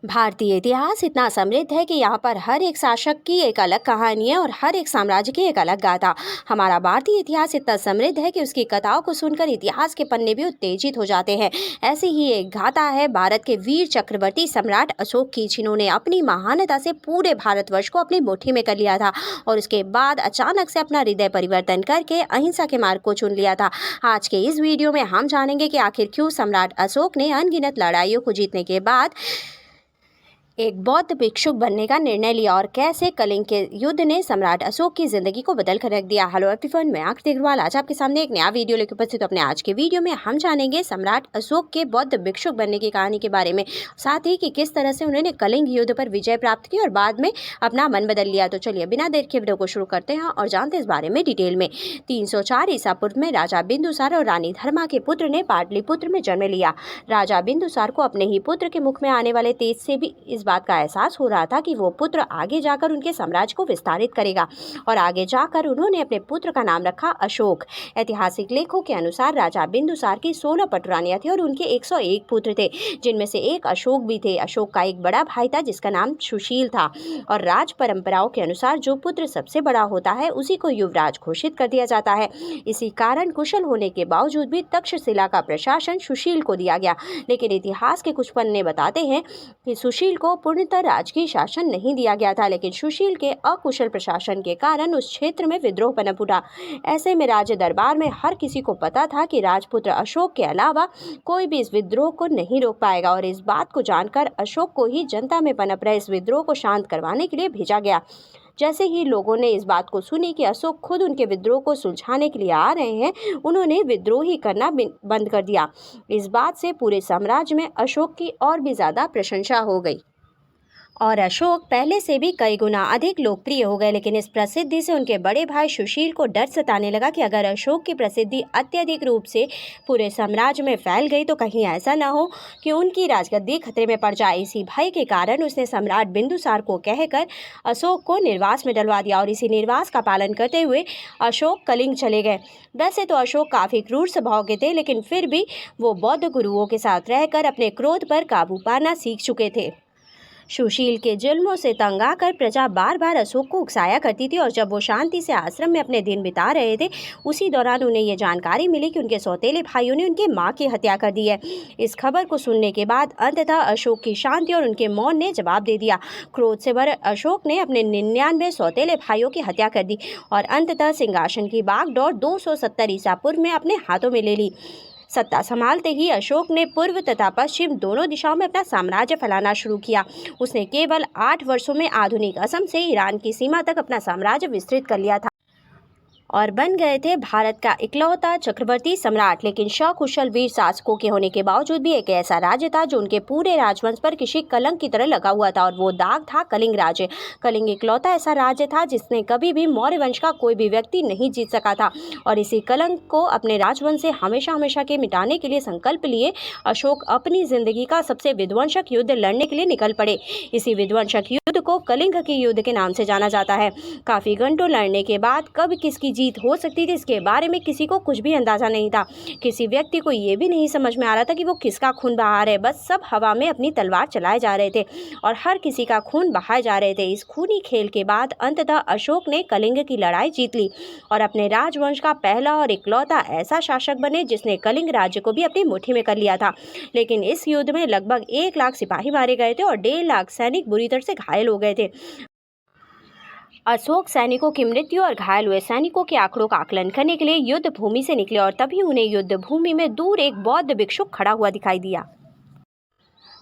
भारतीय इतिहास इतना समृद्ध है कि यहाँ पर हर एक शासक की एक अलग कहानी है और हर एक साम्राज्य की एक अलग गाथा। हमारा भारतीय इतिहास इतना समृद्ध है कि उसकी कथाओं को सुनकर इतिहास के पन्ने भी उत्तेजित हो जाते हैं। ऐसी ही एक गाथा है भारत के वीर चक्रवर्ती सम्राट अशोक की, जिन्होंने अपनी महानता से पूरे भारतवर्ष को अपनी मुट्ठी में कर लिया था और उसके बाद अचानक से अपना हृदय परिवर्तन करके अहिंसा के मार्ग को चुन लिया था। आज के इस वीडियो में हम जानेंगे कि आखिर क्यों सम्राट अशोक ने अनगिनत लड़ाइयों को जीतने के बाद एक बौद्ध भिक्षुक बनने का निर्णय लिया और कैसे कलिंग के युद्ध ने सम्राट अशोक की जिंदगी को बदल कर रख दिया। हेलो एवरीवन, मैं आकृति अग्रवाल आज आपके सामने एक नया वीडियो लेकर उपस्थित। अपने आज के वीडियो में हम जानेंगे सम्राट अशोक के बौद्ध भिक्षुक बनने की कहानी के बारे में, साथ ही कि किस तरह से उन्होंने कलिंग युद्ध पर विजय प्राप्त की और बाद में अपना मन बदल लिया। तो चलिए बिना देर के वीडियो को शुरू करते हैं और जानते हैं इस बारे में डिटेल में। 304 ईसा पूर्व में राजा बिंदुसार और रानी धर्मा के पुत्र ने पाटलिपुत्र में जन्म लिया। राजा बिंदुसार को अपने ही पुत्र के मुख में आने वाले तेज से भी इस बात का एहसास हो रहा था कि वो पुत्र आगे जाकर उनके साम्राज्य को विस्तारित करेगा और आगे जाकर उन्होंने अपने पुत्र का नाम रखा अशोक। ऐतिहासिक लेखों के अनुसार राजा बिंदुसार की 16 पटरानियां थी और उनके 101 पुत्र थे, जिनमें से एक अशोक भी थे। अशोक का एक बड़ा भाई था जिसका नाम सुशील था और राज परंपराओं के अनुसार जो पुत्र सबसे बड़ा होता है उसी को युवराज घोषित कर दिया जाता है। इसी कारण कुशल होने के बावजूद भी तक्षशिला का प्रशासन सुशील को दिया गया, लेकिन इतिहास के कुछ पन्ने बताते हैं कि सुशील को पूर्णतः राजकीय शासन नहीं दिया गया था, लेकिन सुशील के अकुशल प्रशासन के कारण उस क्षेत्र में विद्रोह पनप उठा। ऐसे में राज्य दरबार में हर किसी को पता था कि राजपुत्र अशोक के अलावा कोई भी इस विद्रोह को नहीं रोक पाएगा और इस बात को जानकर अशोक को ही जनता में पनप रहे इस विद्रोह को शांत करवाने के लिए भेजा गया। जैसे ही लोगों ने इस बात को सुनी कि अशोक खुद उनके विद्रोह को सुलझाने के लिए आ रहे हैं, उन्होंने विद्रोह ही करना बंद कर दिया। इस बात से पूरे साम्राज्य में अशोक की और भी ज़्यादा प्रशंसा हो गई और अशोक पहले से भी कई गुना अधिक लोकप्रिय हो गए। लेकिन इस प्रसिद्धि से उनके बड़े भाई सुशील को डर सताने लगा कि अगर अशोक की प्रसिद्धि अत्यधिक रूप से पूरे साम्राज्य में फैल गई तो कहीं ऐसा ना हो कि उनकी राजगद्दी खतरे में पड़ जाए। इसी भय के कारण उसने सम्राट बिंदुसार को कहकर अशोक को निर्वास में डलवा दिया और इसी निर्वास का पालन करते हुए अशोक कलिंग चले गए। वैसे तो अशोक काफ़ी क्रूर स्वभाव के थे, लेकिन फिर भी वो बौद्ध गुरुओं के साथ रहकर अपने क्रोध पर काबू पाना सीख चुके थे। सुशील के जुल्मों से तंग आकर प्रजा बार बार अशोक को उकसाया करती थी और जब वो शांति से आश्रम में अपने दिन बिता रहे थे, उसी दौरान उन्हें ये जानकारी मिली कि उनके सौतेले भाइयों ने उनके माँ की हत्या कर दी है। इस खबर को सुनने के बाद अंततः अशोक की शांति और उनके मौन ने जवाब दे दिया। क्रोध से भरे अशोक ने अपने 99 सौतेले भाइयों की हत्या कर दी और अंततः सिंहासन की बागडोर 270 ईसा पूर्व में अपने हाथों में ले ली। सत्ता संभालते ही अशोक ने पूर्व तथा पश्चिम दोनों दिशाओं में अपना साम्राज्य फैलाना शुरू किया। उसने केवल 8 वर्षों में आधुनिक असम से ईरान की सीमा तक अपना साम्राज्य विस्तृत कर लिया था और बन गए थे भारत का इकलौता चक्रवर्ती सम्राट। लेकिन सकुशल वीर शासकों के होने के बावजूद भी एक ऐसा राज्य था जो उनके पूरे राजवंश पर किसी कलंक की तरह लगा हुआ था और वो दाग था कलिंग राज्य। कलिंग इकलौता ऐसा राज्य था जिसने कभी भी मौर्य वंश का कोई भी व्यक्ति नहीं जीत सका था और इसी कलंक को अपने राजवंश से हमेशा हमेशा के मिटाने के लिए संकल्प लिए अशोक अपनी जिंदगी का सबसे विध्वंसक युद्ध लड़ने के लिए निकल पड़े। इसी विध्वंसक युद्ध को कलिंग के युद्ध के नाम से जाना जाता है। काफ़ी घंटों लड़ने के बाद कब किसकी जीत हो सकती थी इसके बारे में किसी को कुछ भी अंदाजा नहीं था। किसी व्यक्ति को ये भी नहीं समझ में आ रहा था कि वो किसका खून बहा रहे। बस सब हवा में अपनी तलवार चलाए जा रहे थे और हर किसी का खून बहाए जा रहे थे। इस खूनी खेल के बाद अंततः अशोक ने कलिंग की लड़ाई जीत ली और अपने राजवंश का पहला और इकलौता ऐसा शासक बने जिसने कलिंग राज्य को भी अपनी मुट्ठी में कर लिया था। लेकिन इस युद्ध में लगभग 1 लाख सिपाही मारे गए थे और 1.5 लाख सैनिक बुरी तरह से घायल हो गए थे। अशोक सैनिकों की मृत्यु और घायल हुए सैनिकों के आंकड़ों का आकलन करने के लिए युद्ध भूमि से निकले और तभी उन्हें युद्ध भूमि में दूर एक बौद्ध भिक्षुक खड़ा हुआ दिखाई दिया।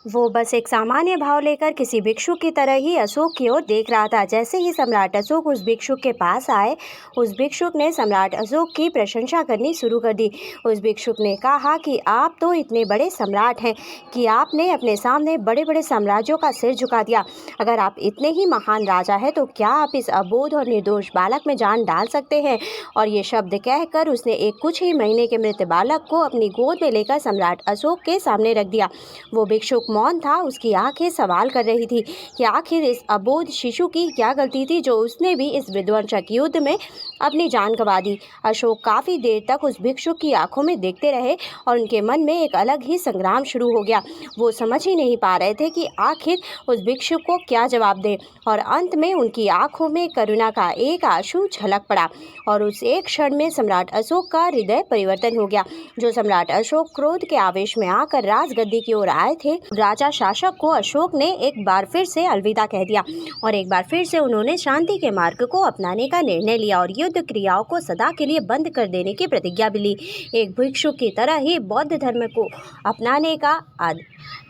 वो बस एक सामान्य भाव लेकर किसी भिक्षुक की तरह ही अशोक की ओर देख रहा था। जैसे ही सम्राट अशोक उस भिक्षुक के पास आए, उस भिक्षुक ने सम्राट अशोक की प्रशंसा करनी शुरू कर दी। उस भिक्षुक ने कहा कि आप तो इतने बड़े सम्राट हैं कि आपने अपने सामने बड़े बड़े साम्राज्यों का सिर झुका दिया। अगर आप इतने ही महान राजा हैं तो क्या आप इस अबोध और निर्दोष बालक में जान डाल सकते हैं? और ये शब्द कहकर उसने एक कुछ ही महीने के मृत बालक को अपनी गोद में लेकर सम्राट अशोक के सामने रख दिया। वो भिक्षुक अशोक मौन था। उसकी आंखें सवाल कर रही थी कि आखिर इस अबोध शिशु की क्या गलती थी जो उसने भी इस विध्वंसक युद्ध में अपनी जान गंवा दी। अशोक काफ़ी देर तक उस भिक्षुक की आंखों में देखते रहे और उनके मन में एक अलग ही संग्राम शुरू हो गया। वो समझ ही नहीं पा रहे थे कि आखिर उस भिक्षुक को क्या जवाब दें और अंत में उनकी आंखों में करुणा का एक आंसू झलक पड़ा और उस एक क्षण में सम्राट अशोक का हृदय परिवर्तन हो गया। जो सम्राट अशोक क्रोध के आवेश में आकर राजगद्दी की ओर आए थे, राजा शासक को अशोक ने एक बार फिर से अलविदा कह दिया और एक बार फिर से उन्होंने शांति के मार्ग को अपनाने का निर्णय लिया और युद्ध क्रियाओं को सदा के लिए बंद कर देने की प्रतिज्ञा भी ली। एक भिक्षुक की तरह ही बौद्ध धर्म को अपनाने का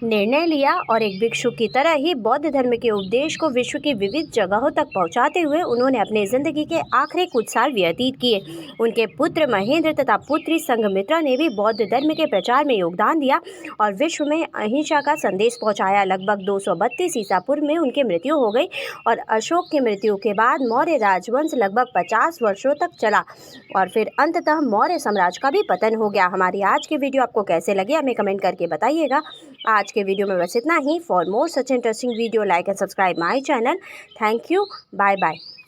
निर्णय लिया और एक भिक्षुक की तरह ही बौद्ध धर्म के उपदेश को विश्व की विविध जगहों तक पहुंचाते हुए उन्होंने अपने जिंदगी के आखिरी कुछ साल व्यतीत किए। उनके पुत्र महेंद्र तथा पुत्री संघमित्रा ने भी बौद्ध धर्म के प्रचार में योगदान दिया और विश्व में अहिंसा का संदेश पहुंचाया। लगभग 232 ईसा पूर्व में उनकी मृत्यु हो गई और अशोक की मृत्यु के बाद मौर्य राजवंश लगभग 50 वर्षों तक चला और फिर अंततः मौर्य साम्राज्य का भी पतन हो गया। हमारी आज की वीडियो आपको कैसे लगी हमें कमेंट करके बताइएगा। आज के वीडियो में बस इतना ही। For more such interesting video like and subscribe my channel. Thank you. Bye bye.